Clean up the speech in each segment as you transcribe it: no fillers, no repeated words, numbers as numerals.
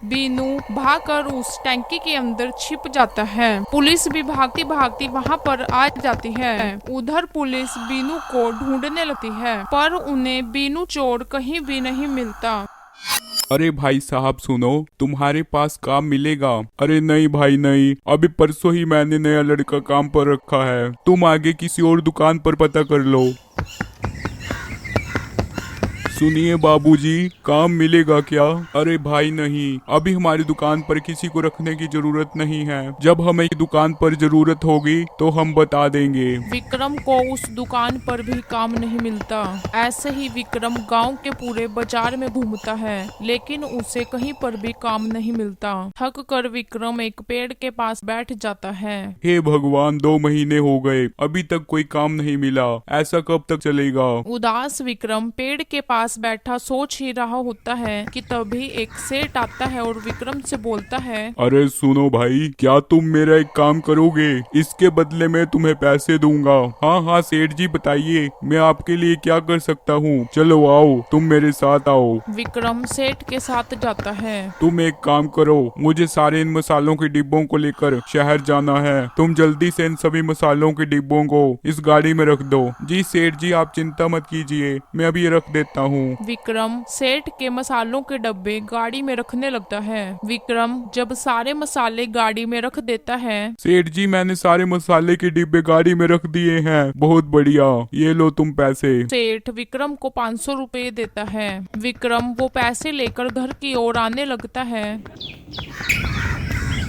बीनू भागकर उस टैंकी के अंदर छिप जाता है। पुलिस भी भागती भागती वहाँ पर आ जाती है। उधर पुलिस बीनू को ढूंढने लगती है, पर उन्हें बीनू चोर कहीं भी नहीं मिलता। अरे भाई साहब सुनो, तुम्हारे पास काम मिलेगा। अरे नहीं भाई नहीं, अभी परसों ही मैंने नया लड़का काम पर रखा है, तुम आगे किसी और दुकान पर पता कर लो। सुनिए बाबूजी, काम मिलेगा क्या? अरे भाई नहीं, अभी हमारी दुकान पर किसी को रखने की जरूरत नहीं है। जब हमें दुकान पर जरूरत होगी तो हम बता देंगे। विक्रम को उस दुकान पर भी काम नहीं मिलता। ऐसे ही विक्रम गांव के पूरे बाजार में घूमता है, लेकिन उसे कहीं पर भी काम नहीं मिलता। थक कर विक्रम एक पेड़ के पास बैठ जाता है। हे भगवान, 2 महीने हो गए, अभी तक कोई काम नहीं मिला। ऐसा कब तक चलेगा? उदास विक्रम पेड़ के पास बैठा सोच ही रहा होता है कि तभी एक सेठ आता है और विक्रम से बोलता है, अरे सुनो भाई, क्या तुम मेरा एक काम करोगे? इसके बदले में तुम्हें पैसे दूंगा। हाँ हाँ सेठ जी बताइए, मैं आपके लिए क्या कर सकता हूँ? चलो आओ, तुम मेरे साथ आओ। विक्रम सेठ के साथ जाता है। तुम एक काम करो, मुझे सारे इन मसालों के डिब्बों को लेकर शहर जाना है। तुम जल्दी से इन सभी मसालों के डिब्बों को इस गाड़ी में रख दो। जी सेठ जी, आप चिंता मत कीजिए, मैं अभी रख देता हूँ। विक्रम सेठ के मसालों के डब्बे गाड़ी में रखने लगता है। विक्रम जब सारे मसाले गाड़ी में रख देता है, सेठ जी मैंने सारे मसाले के डिब्बे गाड़ी में रख दिए हैं। बहुत बढ़िया, ये लो तुम पैसे। सेठ विक्रम को 500 रुपए देता है। विक्रम वो पैसे लेकर घर की ओर आने लगता है।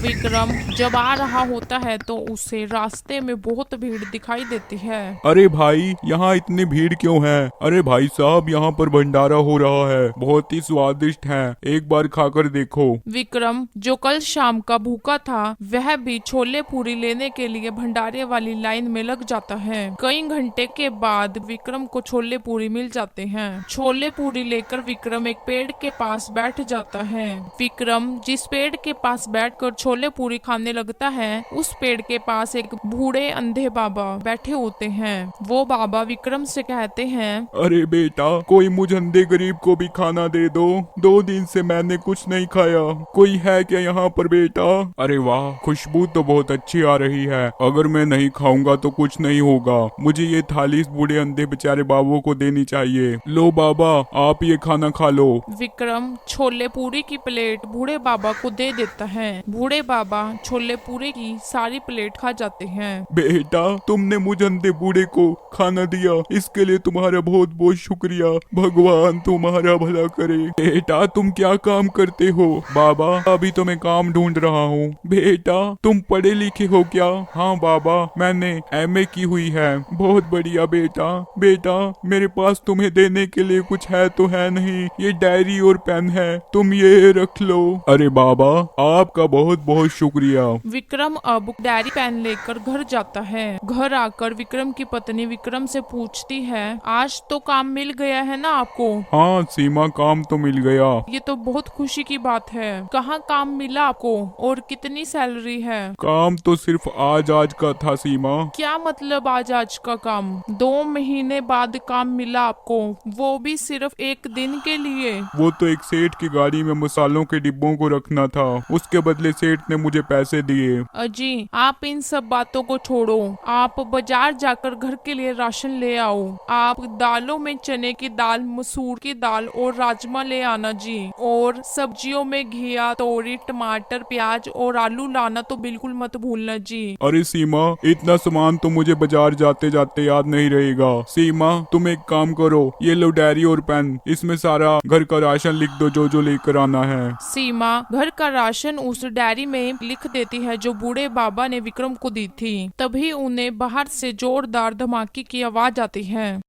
विक्रम जब आ रहा होता है तो उसे रास्ते में बहुत भीड़ दिखाई देती है। अरे भाई, यहाँ इतनी भीड़ क्यों है? अरे भाई साहब, यहाँ पर भंडारा हो रहा है, बहुत ही स्वादिष्ट है, एक बार खाकर देखो। विक्रम जो कल शाम का भूखा था, वह भी छोले पूरी लेने के लिए भंडारे वाली लाइन में लग जाता है। कई घंटे के बाद विक्रम को छोले पूरी मिल जाते हैं। छोले पूरी लेकर विक्रम एक पेड़ के पास बैठ जाता है। विक्रम जिस पेड़ के पास बैठकर छोले पूरी खाने लगता है, उस पेड़ के पास एक बूढ़े अंधे बाबा बैठे होते हैं। वो बाबा विक्रम से कहते हैं, अरे बेटा, कोई मुझ अंधे गरीब को भी खाना दे दो, 2 दिन से मैंने कुछ नहीं खाया। कोई है क्या यहाँ पर बेटा? अरे वाह, खुशबू तो बहुत अच्छी आ रही है। अगर मैं नहीं खाऊंगा तो कुछ नहीं होगा। मुझे ये थाली इस बूढ़े अंधे बेचारे बाबू को देनी चाहिए। लो बाबा, आप ये खाना खा लो। विक्रम छोले पूरी की प्लेट बूढ़े बाबा को दे देता है। बूढ़े बाबा छोले पूरी की सारी प्लेट खा जाते हैं। बेटा, तुमने मुझ अंधे बूढ़े को खाना दिया, इसके लिए तुम्हारा बहुत बहुत शुक्रिया। भगवान तुम्हारा भला करे। बेटा, तुम क्या काम करते हो? बाबा, अभी तो मैं काम ढूंढ रहा हूँ। बेटा, तुम पढ़े लिखे हो क्या? हाँ बाबा, मैंने MA की हुई है। बहुत बढ़िया बेटा। बेटा, मेरे पास तुम्हें देने के लिए कुछ है तो है नहीं, ये डायरी और पेन है, तुम ये रख लो। अरे बाबा, आपका बहुत बहुत शुक्रिया। विक्रम अब डायरी पेन लेकर घर जाता है। घर आकर विक्रम की पत्नी विक्रम से पूछती है, आज तो काम मिल गया है ना आपको? हाँ सीमा, काम तो मिल गया। ये तो बहुत खुशी की बात है। कहाँ काम मिला आपको और कितनी सैलरी है? काम तो सिर्फ आज आज का था सीमा। क्या मतलब आज आज का काम? 2 महीने बाद काम मिला आपको, वो भी सिर्फ एक दिन के लिए? वो तो एक सेठ की गाड़ी में मसालों के डिब्बों को रखना था, उसके बदले सेठ ने मुझे पैसे दिए। अजी, आप इन सब बातों को छोड़ो, आप बाजार जाकर घर के लिए राशन ले आओ। आप दालों में चने की दाल, मसूर की दाल और राजमा ले आना जी। और सब्जियों में घिया, तोरी, टमाटर, प्याज और आलू लाना तो बिल्कुल मत भूलना जी। अरे सीमा, इतना सामान तो मुझे बाजार जाते जाते याद नहीं रहेगा। सीमा, तुम एक काम करो, ये लो डायरी और पेन, इसमें सारा घर का राशन लिख दो जो जो लेकर आना है। सीमा घर का राशन उस डायरी में लिख देती है जो बूढ़े बाबा ने विक्रम को दी थी। तभी उन्हें बाहर से जोरदार धमाके की आवाज आती है।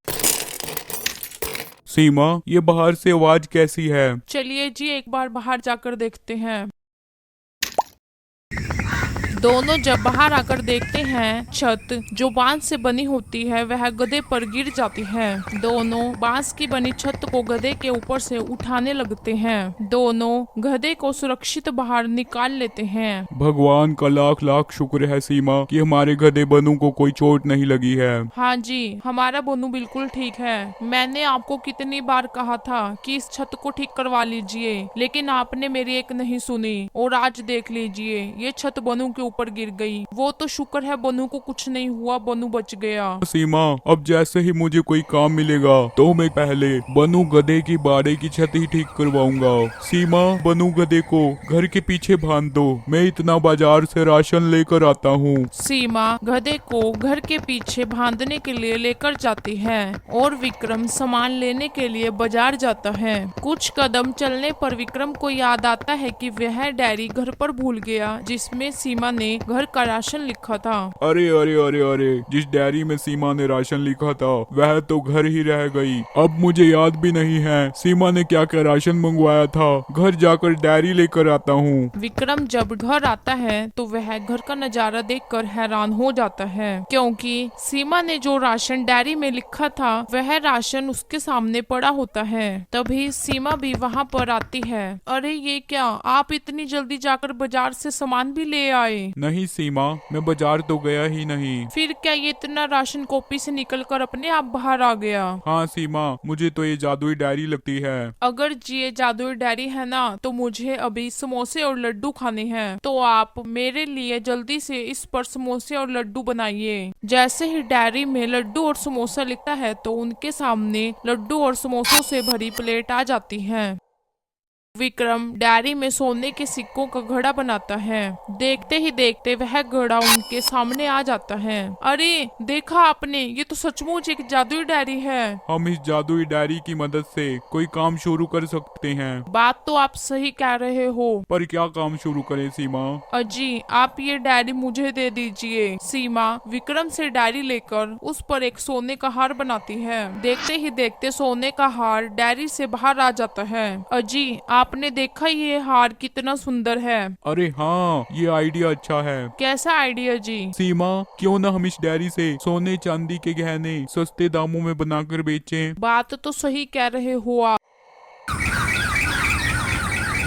सीमा, ये बाहर से आवाज कैसी है? चलिए जी एक बार बाहर जाकर देखते हैं। दोनों जब बाहर आकर देखते हैं, छत जो बांस से बनी होती है वह गधे पर गिर जाती है। दोनों बांस की बनी छत को गधे के ऊपर से उठाने लगते हैं। दोनों गधे को सुरक्षित बाहर निकाल लेते हैं। भगवान का लाख लाख शुक्र है सीमा कि हमारे गधे बनू को कोई चोट नहीं लगी है। हाँ जी, हमारा बनू बिल्कुल ठीक है। मैंने आपको कितनी बार कहा था कि इस छत को ठीक करवा लीजिए, लेकिन आपने मेरी एक नहीं सुनी और आज देख लीजिए ये छत बनू के ऊपर गिर गई। वो तो शुक्र है बनू को कुछ नहीं हुआ, बनू बच गया। सीमा, अब जैसे ही मुझे कोई काम मिलेगा तो मैं पहले बनू गधे की बाड़े की छत ही ठीक करवाऊंगा। सीमा, बनू गधे को घर के पीछे बांध दो, मैं इतना बाजार से राशन लेकर आता हूँ। सीमा गधे को घर के पीछे बांधने के लिए लेकर जाती है और विक्रम सामान लेने के लिए बाजार जाता है। कुछ कदम चलने पर विक्रम को याद आता है कि वह डायरी घर पर भूल गया जिसमें सीमा ने घर का राशन लिखा था। अरे अरे अरे अरे, जिस डायरी में सीमा ने राशन लिखा था वह तो घर ही रह गई। अब मुझे याद भी नहीं है सीमा ने क्या क्या राशन मंगवाया था। घर जाकर डायरी लेकर आता हूँ। विक्रम जब घर आता है तो वह घर का नजारा देखकर हैरान हो जाता है, क्योंकि सीमा ने जो राशन डायरी में लिखा था वह राशन उसके सामने पड़ा होता है। तभी सीमा भी वहाँ पर आती है। अरे ये क्या, आप इतनी जल्दी जाकर बाजार से सामान भी ले आए? नहीं सीमा, मैं बाजार तो गया ही नहीं। फिर क्या ये इतना राशन कॉपी से निकलकर अपने आप बाहर आ गया? हाँ सीमा, मुझे तो ये जादुई डायरी लगती है। अगर ये जादुई डायरी है ना, तो मुझे अभी समोसे और लड्डू खाने हैं, तो आप मेरे लिए जल्दी से इस पर समोसे और लड्डू बनाइए। जैसे ही डायरी में लड्डू और समोसा लिखता है तो उनके सामने लड्डू और समोसों से भरी प्लेट आ जाती है। विक्रम डायरी में सोने के सिक्कों का घड़ा बनाता है। देखते ही देखते वह घड़ा उनके सामने आ जाता है। अरे देखा आपने, ये तो सचमुच एक जादुई डायरी है। हम इस जादुई डायरी की मदद से कोई काम शुरू कर सकते हैं। बात तो आप सही कह रहे हो, पर क्या काम शुरू करें सीमा? अजी आप ये डायरी मुझे दे दीजिए। सीमा विक्रम से डायरी लेकर उस पर एक सोने का हार बनाती है। देखते ही देखते सोने का हार डायरी से बाहर आ जाता है। अजी आपने देखा ये हार कितना सुंदर है? अरे हाँ, ये आइडिया अच्छा है। कैसा आइडिया जी? सीमा, क्यों ना हम इस डायरी से सोने चांदी के गहने सस्ते दामों में बनाकर बेचें? बात तो सही कह रहे हो आप।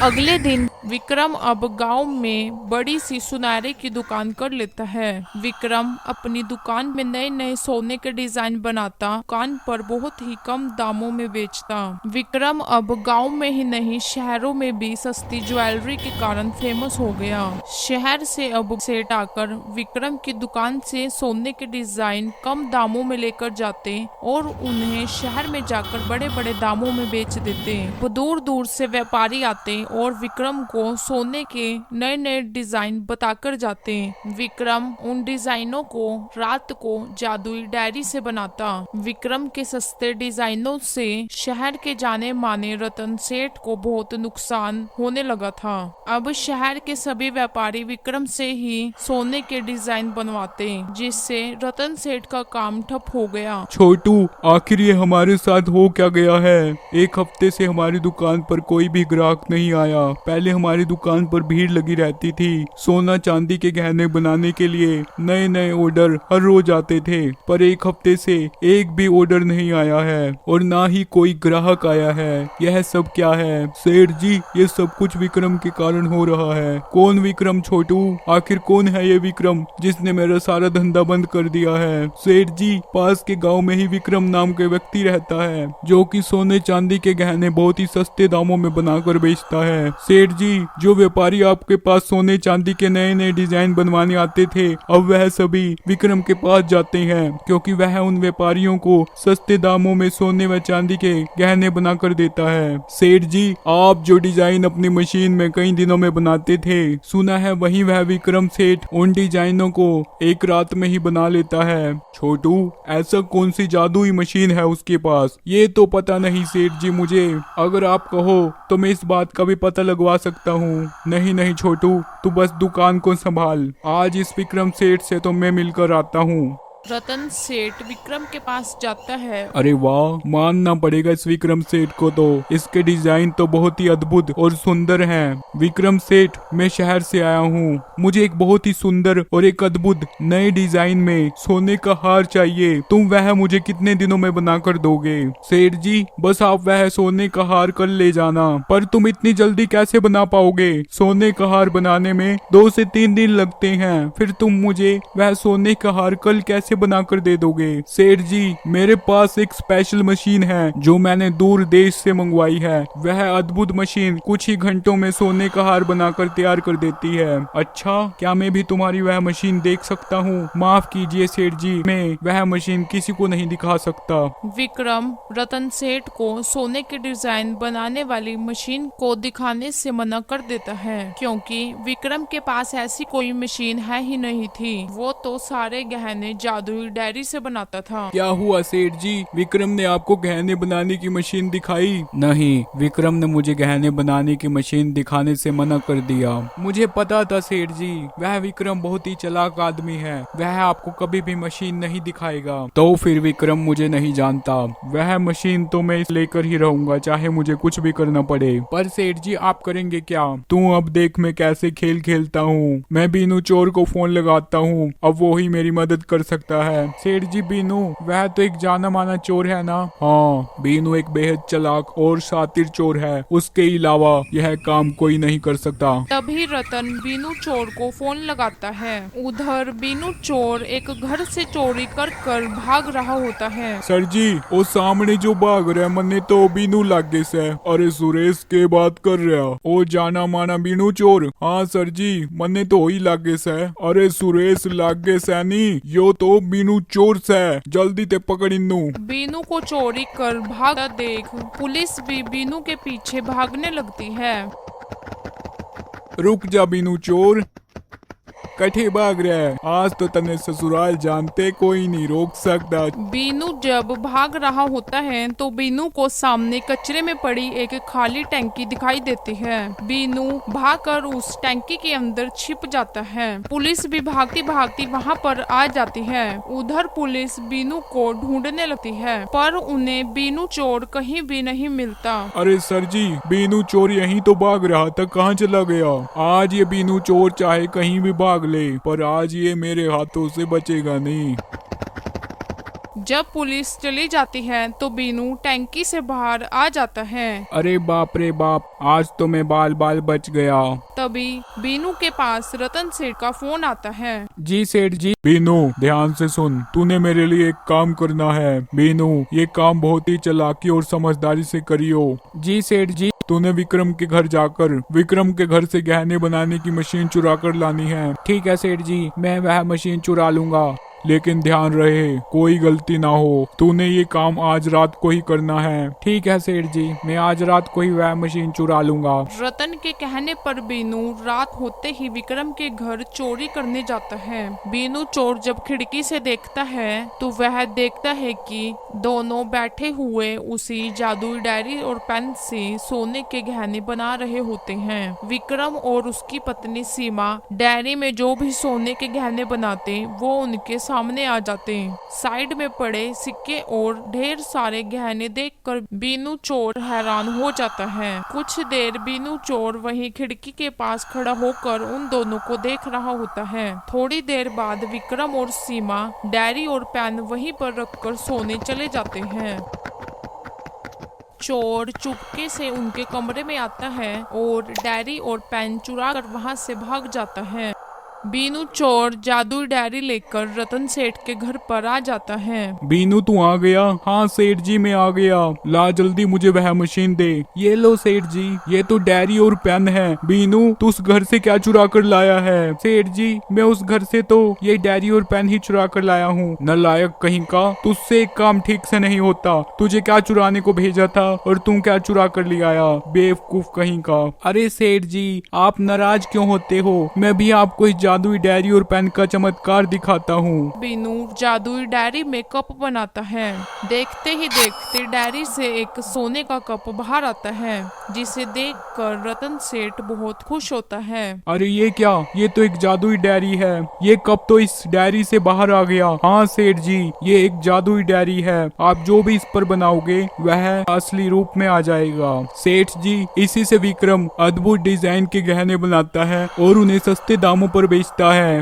अगले दिन विक्रम अब गांव में बड़ी सी सुनारे की दुकान कर लेता है। विक्रम अपनी दुकान में नए नए सोने के डिजाइन बनाता, दुकान पर बहुत ही कम दामों में बेचता। विक्रम अब गांव में ही नहीं शहरों में भी सस्ती ज्वेलरी के कारण फेमस हो गया। शहर से अब सेठ आकर विक्रम की दुकान से सोने के डिजाइन कम दामों में लेकर जाते और उन्हें शहर में जाकर बड़े बड़े दामों में बेच देते। दूर दूर से व्यापारी आते और विक्रम को सोने के नए नए डिजाइन बताकर जाते। विक्रम उन डिजाइनों को रात को जादुई डायरी से बनाता। विक्रम के सस्ते डिजाइनों से शहर के जाने माने रतन सेठ को बहुत नुकसान होने लगा था। अब शहर के सभी व्यापारी विक्रम से ही सोने के डिजाइन बनवाते, जिससे रतन सेठ का काम ठप हो गया। छोटू, आखिर ये हमारे साथ हो क्या गया है? एक हफ्ते से हमारी दुकान पर कोई भी ग्राहक नहीं आया। पहले हमारी दुकान पर भीड़ लगी रहती थी। सोना चांदी के गहने बनाने के लिए नए नए ऑर्डर हर रोज आते थे, पर एक हफ्ते से एक भी ऑर्डर नहीं आया है और ना ही कोई ग्राहक आया है। यह सब क्या है? सेठ जी, ये सब कुछ विक्रम के कारण हो रहा है। कौन विक्रम छोटू? आखिर कौन है ये विक्रम जिसने मेरा सारा धंधा बंद कर दिया है? सेठ जी, पास के गाँव में ही विक्रम नाम के व्यक्ति रहता है जो कि सोने चांदी के गहने बहुत ही सस्ते दामों में बनाकर बेचता है। सेठ जी, जो व्यापारी आपके पास सोने चांदी के नए नए डिजाइन बनवाने आते थे, अब वह सभी विक्रम के पास जाते हैं क्योंकि वह उन व्यापारियों को सस्ते दामों में सोने व चांदी के गहने बनाकर देता है। सेठ जी, आप जो डिजाइन अपनी मशीन में कई दिनों में बनाते थे, सुना है वही वह विक्रम सेठ उन डिजाइनों को एक रात में ही बना लेता है। छोटू, ऐसा कौन सी जादुई मशीन है उसके पास? ये तो पता नहीं सेठ जी मुझे। अगर आप कहो तो मैं इस बात का भी पता लगवा सकता हूँ। नहीं नहीं छोटू, तू बस दुकान को संभाल। आज इस विक्रम सेठ से तो मैं मिलकर आता हूँ। रतन सेठ विक्रम के पास जाता है। अरे वाह, मानना पड़ेगा इस विक्रम सेठ को, तो इसके डिजाइन तो बहुत ही अद्भुत और सुंदर हैं। विक्रम सेठ, मैं शहर से आया हूँ, मुझे एक बहुत ही सुंदर और एक अद्भुत नए डिजाइन में सोने का हार चाहिए। तुम वह मुझे कितने दिनों में बना कर दोगे? सेठ जी, बस आप वह सोने का हार कल ले जाना। पर तुम इतनी जल्दी कैसे बना पाओगे? सोने का हार बनाने में 2 से 3 दिन लगते हैं, फिर तुम मुझे वह सोने का हार कल कैसे बना कर दे दोगे? सेठ जी, मेरे पास एक स्पेशल मशीन है जो मैंने दूर देश से मंगवाई है। वह अद्भुत मशीन कुछ ही घंटों में सोने का हार बनाकर तैयार कर देती है। अच्छा, क्या मैं भी तुम्हारी वह मशीन देख सकता हूँ? माफ कीजिए सेठ जी, मैं वह मशीन किसी को नहीं दिखा सकता। विक्रम रतन सेठ को सोने के डिजाइन बनाने वाली मशीन को दिखाने से मना कर देता है, क्योंकि विक्रम के पास ऐसी कोई मशीन है ही नहीं थी। वो तो सारे गहने जादुई डायरी से बनाता था। क्या हुआ सेठ जी, विक्रम ने आपको गहने बनाने की मशीन दिखाई? नहीं, विक्रम ने मुझे गहने बनाने की मशीन दिखाने से मना कर दिया। मुझे पता था सेठ जी, वह विक्रम बहुत ही चालाक आदमी है, वह आपको कभी भी मशीन नहीं दिखाएगा। तो फिर विक्रम मुझे नहीं जानता, वह मशीन तो मैं लेकर ही रहूंगा, चाहे मुझे कुछ भी करना पड़े। पर सेठ जी, आप करेंगे क्या? तू अब देख मैं कैसे खेल खेलता हूँ। मैं बीनू चोर को फोन लगाता हूँ, अब वो ही मेरी मदद कर सकता है। सेठ जी, बीनू वह तो एक जाना माना चोर है ना? हाँ, बीनू एक बेहद चालाक और शातिर चोर है, उसके अलावा यह काम कोई नहीं कर सकता। तभी रतन बीनू चोर को फोन लगाता है। उधर बीनू चोर एक घर से चोरी कर भाग रहा होता है। सर जी, वो सामने जो भाग रहा है मन्ने तो बीनू लागे से। अरे सुरेश के बात कर रहा? ओ जाना माना बीनू चोर? हाँ सर जी, मन्ने तो ही लागे से। अरे सुरेश लागे से नहीं, यो तो बीनू चोर से, जल्दी ते पकड़ इन्नू। बीनू को चोरी कर भागता देख पुलिस भी बीनू के पीछे भागने लगती है। रुक जा बीनू चोर, कठे भाग रहा है? आज तो तने ससुराल जानते कोई नहीं रोक सकता। बीनू जब भाग रहा होता है तो बीनू को सामने कचरे में पड़ी एक खाली टैंकी दिखाई देती है। बीनू भागकर उस टैंकी के अंदर छिप जाता है। पुलिस भी भागती भागती वहां पर आ जाती है। उधर पुलिस बीनू को ढूंढने लगती है, पर उन्हें बीनू चोर कहीं भी नहीं मिलता। अरे सर जी, बीनू चोर यहीं तो भाग रहा था, कहाँ चला गया? आज ये बीनू चोर चाहे कहीं भी भाग ले, पर आज ये मेरे हाथों से बचेगा नहीं। जब पुलिस चली जाती है तो बीनू टैंकी से बाहर आ जाता है। अरे बाप रे बाप, आज तो मैं बाल बाल बच गया। तभी बीनू के पास रतन सेठ का फोन आता है। जी सेठ जी। बीनू ध्यान से सुन, तूने मेरे लिए एक काम करना है। बीनू, ये काम बहुत ही चालाकी और समझदारी से करियो। जी सेठ जी। तूने विक्रम के घर जाकर विक्रम के घर से गहने बनाने की मशीन चुरा कर लानी है। ठीक है सेठ जी, मैं वह मशीन चुरा लूंगा, लेकिन ध्यान रहे कोई गलती ना हो। तूने ये काम आज रात को ही करना है। ठीक है सेठ जी, मैं आज रात को ही वह मशीन चुरा लूंगा। रतन के कहने पर बीनू रात होते ही विक्रम के घर चोरी करने जाता है। बीनू चोर जब खिड़की से देखता है तो वह देखता है कि दोनों बैठे हुए उसी जादुई डायरी और पेन से सोने के गहने बना रहे होते हैं। विक्रम और उसकी पत्नी सीमा डायरी में जो भी सोने के गहने बनाते वो उनके सामने आ जाते। साइड में पड़े सिक्के और ढेर सारे गहने देखकर बीनू चोर हैरान हो जाता है। कुछ देर बीनू चोर वहीं खिड़की के पास खड़ा होकर उन दोनों को देख रहा होता है। थोड़ी देर बाद विक्रम और सीमा डायरी और पेन वहीं पर रखकर सोने चले जाते हैं। चोर चुपके से उनके कमरे में आता है और डायरी और पेन चुरा कर वहां से भाग जाता है। बीनू चोर जादुई डायरी लेकर रतन सेठ के घर पर आ जाता है। बीनू तू आ गया? हाँ सेठ जी, मैं आ गया। ला जल्दी मुझे वह मशीन दे। ये लो सेठ जी, ये तो डायरी और पेन है। बीनू, तू उस घर से क्या चुरा कर लाया है? सेठ जी, मैं उस घर से तो ये डायरी और पेन ही चुरा कर लाया हूँ। नालायक कहीं का, तुझसे एक काम ठीक से नहीं होता। तुझे क्या चुराने को भेजा था और तू क्या चुरा कर ले आया? बेवकूफ कहीं का। अरे सेठ जी, आप नाराज क्यों होते हो? मैं भी आपको इस जादुई डायरी और पेन का चमत्कार दिखाता हूँ। बीनू जादुई डायरी में कप बनाता है। देखते ही देखते डायरी से एक सोने का कप बाहर आता है, जिसे देखकर रतन सेठ बहुत खुश होता है। अरे ये क्या, ये तो एक जादुई डायरी है। ये कप तो इस डायरी से बाहर आ गया। हाँ सेठ जी, ये एक जादुई डायरी है। आप जो भी इस पर बनाओगे वह असली रूप में आ जाएगा। सेठ जी, इसी से विक्रम अद्भुत डिजाइन के गहने बनाता है और उन्हें सस्ते दामों पर बेचता है।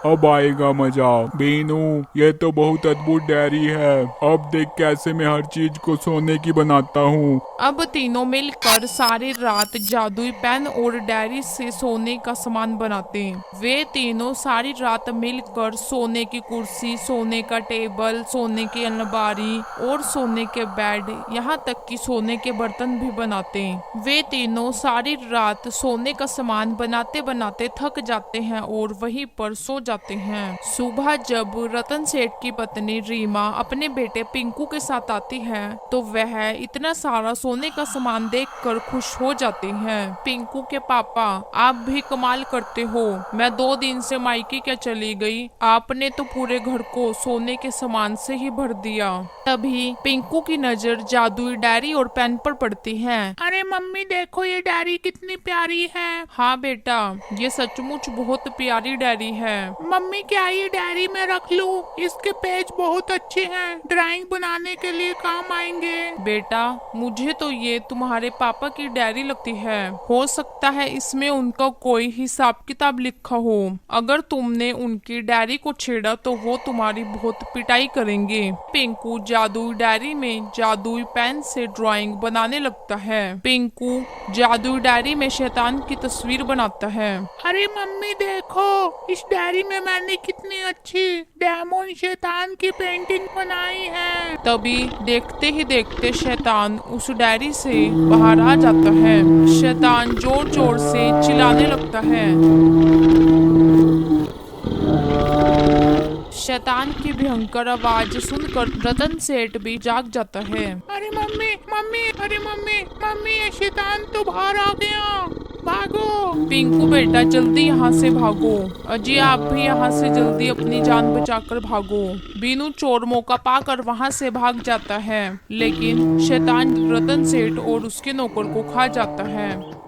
अब आएगा मजा। बीनू, ये तो बहुत अद्भुत डायरी है। अब देख कैसे मैं हर चीज को सोने की बनाता हूँ। अब तीनों मिलकर सारी रात जादुई पेन और डायरी से सोने का सामान बनाते हैं। वे तीनों सारी रात मिलकर सोने की कुर्सी, सोने का टेबल, सोने की अलमारी और सोने के बेड, यहाँ तक कि सोने के बर्तन भी बनाते हैं। वे तीनों सारी रात सोने का सामान बनाते बनाते थक जाते हैं और वहीं पर सो जाते हैं। सुबह जब रतन सेठ की पत्नी रीमा अपने बेटे पिंकू के साथ आती है तो वह इतना सारा सोने का सामान देखकर खुश हो जाती हैं। पिंकू के पापा, आप भी कमाल करते हो। मैं 2 दिन से मायके क्या चली गई, आपने तो पूरे घर को सोने के सामान से ही भर दिया। तभी पिंकू की नजर जादुई डायरी और पेन पर पड़ती है। अरे मम्मी देखो, ये डायरी कितनी प्यारी है। हाँ बेटा, ये सचमुच बहुत प्यारी डायरी है। मम्मी क्या ये डायरी में रख लूं? इसके पेज बहुत अच्छे हैं, ड्राइंग बनाने के लिए काम आएंगे। बेटा, मुझे तो ये तुम्हारे पापा की डायरी लगती है। हो सकता है इसमें उनका कोई हिसाब किताब लिखा हो। अगर तुमने उनकी डायरी को छेड़ा तो वो तुम्हारी बहुत पिटाई करेंगे। पिंकू जादुई डायरी में जादुई पेन से ड्राइंग बनाने लगता है। पिंकू जादुई डायरी में शैतान की तस्वीर बनाता है। अरे मम्मी देखो, इस डायरी में मैंने कितनी अच्छी डेमोन शैतान की पेंटिंग बनाई है। तभी देखते ही देखते शैतान उस डायरी से बाहर आ जाता है। शैतान जोर जोर से चिल्लाने लगता है। शैतान की भयंकर आवाज सुनकर रतन सेठ भी जाग जाता है। अरे मम्मी मम्मी, अरे मम्मी मम्मी, ये शैतान तो बाहर आ गया, भागो। पिंकू बेटा, जल्दी यहाँ से भागो। अजी, आप भी यहाँ से जल्दी अपनी जान बचाकर भागो। बीनू चोर मौका पाकर वहाँ से भाग जाता है, लेकिन शैतान रतन सेठ और उसके नौकर को खा जाता है।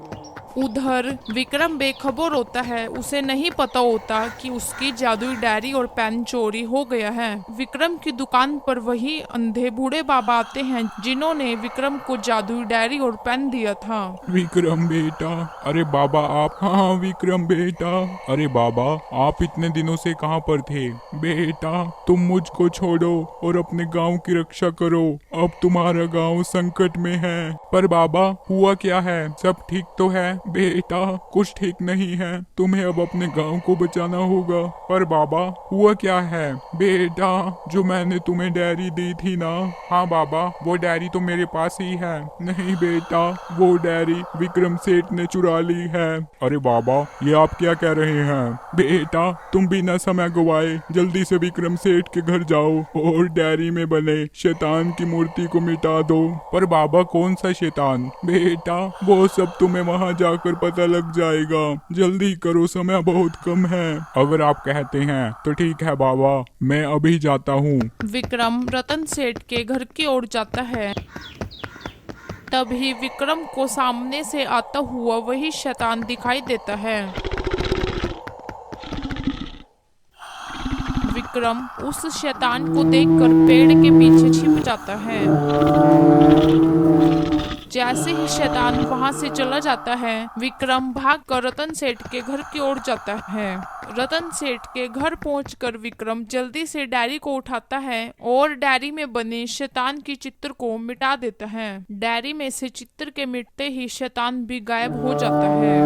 उधर विक्रम बेखबर होता है। उसे नहीं पता होता कि उसकी जादुई डायरी और पेन चोरी हो गया है। विक्रम की दुकान पर वही अंधे बूढ़े बाबा आते हैं जिन्होंने विक्रम को जादुई डायरी और पेन दिया था। विक्रम बेटा, अरे बाबा आप। हाँ विक्रम बेटा, अरे बाबा आप इतने दिनों से कहाँ पर थे? बेटा तुम मुझको छोड़ो और अपने गांव की रक्षा करो। अब तुम्हारा गांव संकट में है। पर बाबा हुआ क्या है? सब ठीक तो है? बेटा कुछ ठीक नहीं है, तुम्हें अब अपने गांव को बचाना होगा। पर बाबा हुआ क्या है? बेटा जो मैंने तुम्हें डायरी दी थी ना। हाँ बाबा, वो डायरी तो मेरे पास ही है। नहीं बेटा, वो डायरी विक्रम सेठ ने चुरा ली है। अरे बाबा ये आप क्या कह रहे हैं? बेटा तुम बिना समय गवाए जल्दी से विक्रम सेठ के घर जाओ और डायरी में बने शैतान की मूर्ति को मिटा दो। पर बाबा कौन सा शैतान? बेटा वो सब तुम्हें वहाँ जाकर पता लग जाएगा। जल्दी करो, समय बहुत कम है। अगर आप कहते हैं तो ठीक है बाबा, मैं अभी जाता हूँ। विक्रम रतन सेठ के घर की ओर जाता है। तभी विक्रम को सामने से आता हुआ वही शैतान दिखाई देता है। विक्रम उस शैतान को देखकर पेड़ के पीछे छिप जाता है। जैसे ही शैतान वहां से चला जाता है, विक्रम भागकर रतन सेठ के घर की ओर जाता है। रतन सेठ के घर पहुंचकर विक्रम जल्दी से डायरी को उठाता है और डायरी में बने शैतान की चित्र को मिटा देता है। डायरी में से चित्र के मिटते ही शैतान भी गायब हो जाता है।